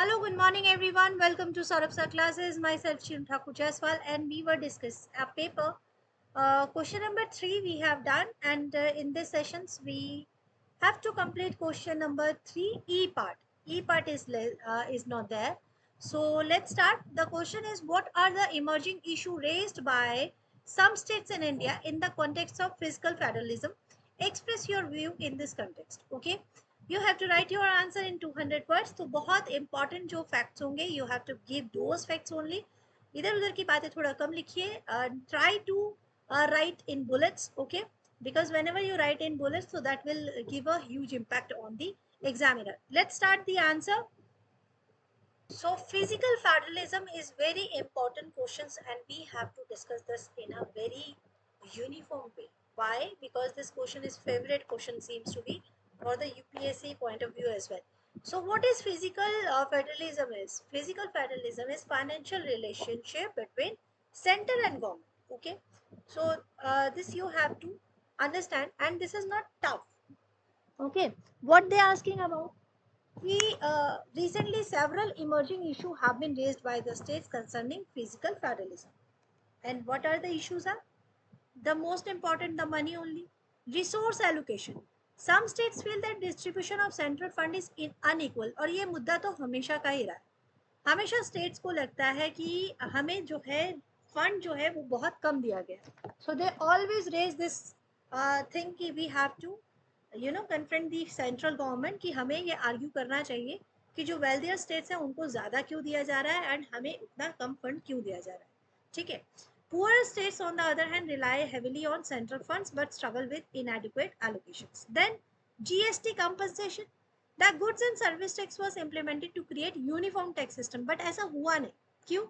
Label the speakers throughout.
Speaker 1: Hello, good morning everyone. Welcome to Saurabh Sir classes. Myself Shiv Thakur Jaiswal and we were discussing a paper. Question number 3 we have done, and in this sessions we have to complete question number 3 E part. E part is not there. So let's start. The question is, what are the emerging issue raised by some states in India in the context of fiscal federalism? Express your view in this context. Okay. You have to write your answer in 200 words. तो बहुत important जो facts होंगे, you have to give those facts only. इधर उधर की बातें थोड़ा कम लिखिए. Try to write in bullets, okay? Because whenever you write in bullets, so that will give a huge impact on the examiner. Let's start the answer. So physical federalism is very important questions, and we have to discuss this in a very uniform way. Why? Because this question is favorite question, seems to be for the UPSC point of view as well. So what is physical federalism is? Physical federalism is financial relationship between center and government. Okay. So this you have to understand, and this is not tough. Okay. What they are asking about? Recently, several emerging issues have been raised by the states concerning physical federalism. And what are the issues? Are the most important, the money only. Resource allocation. Some states feel that distribution of central fund is unequal, और ये मुद्दा तो हमेशा का ही रहा है. हमेशा states को लगता है कि हमें जो है फंड जो है वो बहुत कम दिया गया. So they always raise this thing कि we have to confront the central government कि हमें ये आर्ग्यू करना चाहिए कि जो वेल्थियर स्टेट्स हैं उनको ज़्यादा क्यों दिया जा रहा है एंड हमें उतना कम फंड क्यों दिया जा रहा है. ठीक है. Poorer states, on the other hand, rely heavily on central funds but struggle with inadequate allocations. Then, GST compensation. The goods and service tax was implemented to create uniform tax system, but ऐसा हुआ नहीं. क्यों?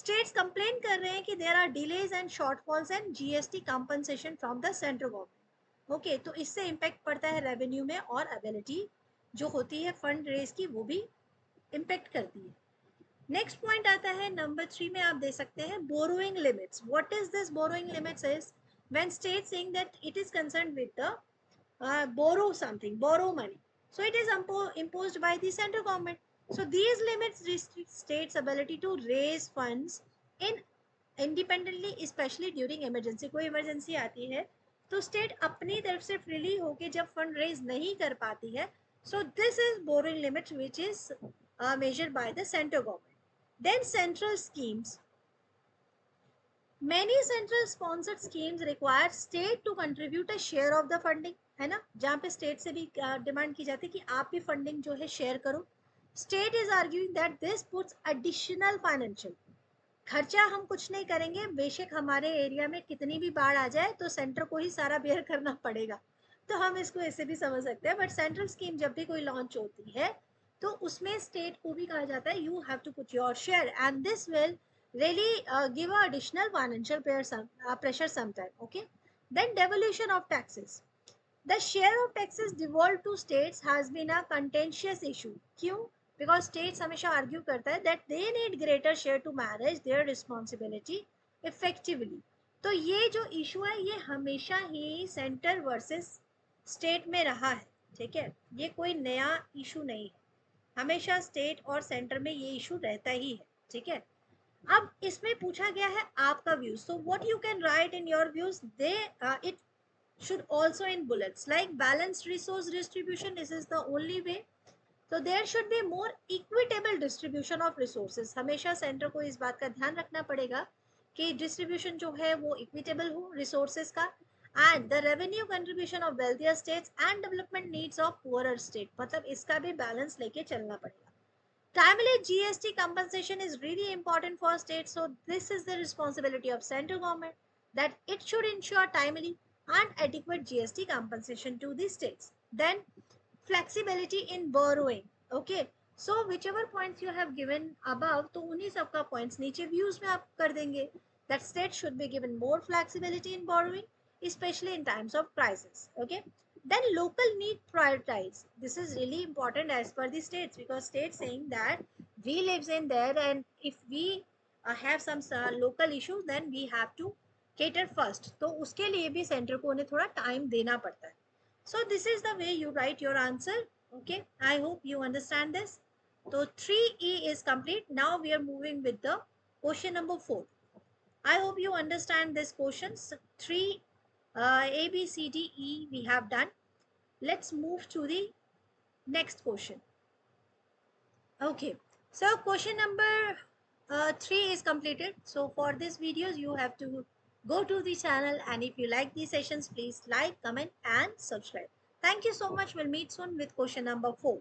Speaker 1: States complain कर रहे हैं कि there are delays and shortfalls and GST compensation from the central government. Okay तो इससे इम्पैक्ट पड़ता है रेवेन्यू में, और एबिलिटी जो होती है फंड रेज की वो भी इम्पैक्ट करती है. नेक्स्ट पॉइंट आता है नंबर 3 में, आप दे सकते हैं borrowing limits. What is this borrowing limits is when state saying that it is concerned with the borrow something, borrow money. So it is imposed by the central government. So these limits restrict states' ability to raise funds in independently, especially during emergency. कोई emergency आती है तो state अपनी तरफ से freely होके जब fund raise नहीं कर पाती है. So this is boring limit which is measured by the central government. Then central schemes. Many central sponsored schemes require state to contribute a share of the funding, है ना, जहाँ पे स्टेट से भी डिमांड की जाती है कि आप भी फंडिंग जो है शेयर करो. State is arguing that this puts additional financial खर्चा हम कुछ नहीं करेंगे, बेशक हमारे एरिया में कितनी भी बाढ़ आ जाए तो सेंटर को ही सारा बेयर करना पड़ेगा. तो हम इसको ऐसे भी समझ सकते हैं. बट सेंट्रल स्कीम जब भी कोई लॉन्च होती है तो उसमें स्टेट को भी कहा जाता है you have to put your share and this will really give additional financial pressure sometime. Okay. Then devolution of taxes. The share of taxes devolved to states has been a contentious issue. क्यों? Because states हमेशा argue करता है that they need greater share to manage their responsibility effectively. तो ये जो issue है ये हमेशा ही center versus state में रहा है. ठीक है, ये कोई नया issue नहीं है, हमेशा state और center में ये issue रहता ही है. ठीक है. अब इसमें पूछा गया है आपका views. So what you can write in your views, they it should also in bullets like balanced resource distribution. This is the only way. So there should be more equitable distribution of resources. हमेशा centre को इस बात का ध्यान रखना पड़ेगा कि distribution जो है वो इक्विटेबल हो रिसोर्सेज का. And the revenue contribution of wealthier states and development needs of poorer state, मतलब इसका भी बैलेंस लेके चलना पड़ेगा. Timely GST compensation is really important for states, so this is the responsibility of central government that it should ensure timely and adequate GST compensation to the states. Then flexibility in borrowing. Okay, so whichever points you have given above, तो उन्हीं सबका points नीचे views में आप कर देंगे that states should be given more flexibility in borrowing, especially in times of crisis. Okay. Then local need prioritize. This is really important as per the states, because states saying that we lives in there and if we have some local issues then we have to cater first. तो उसके लिए भी centre को उन्हें थोड़ा time देना पड़ता है. So this is the way you write your answer. Okay, I hope you understand this. So 3E is complete. Now we are moving with the question number 4. I hope you understand this questions. 3 A, B, C, D, E we have done. Let's move to the next question. Okay, so question number 3 is completed. So for this videos, you have to go to the channel, and if you like these sessions, please like, comment and subscribe. Thank you so much. We'll meet soon with question number 4.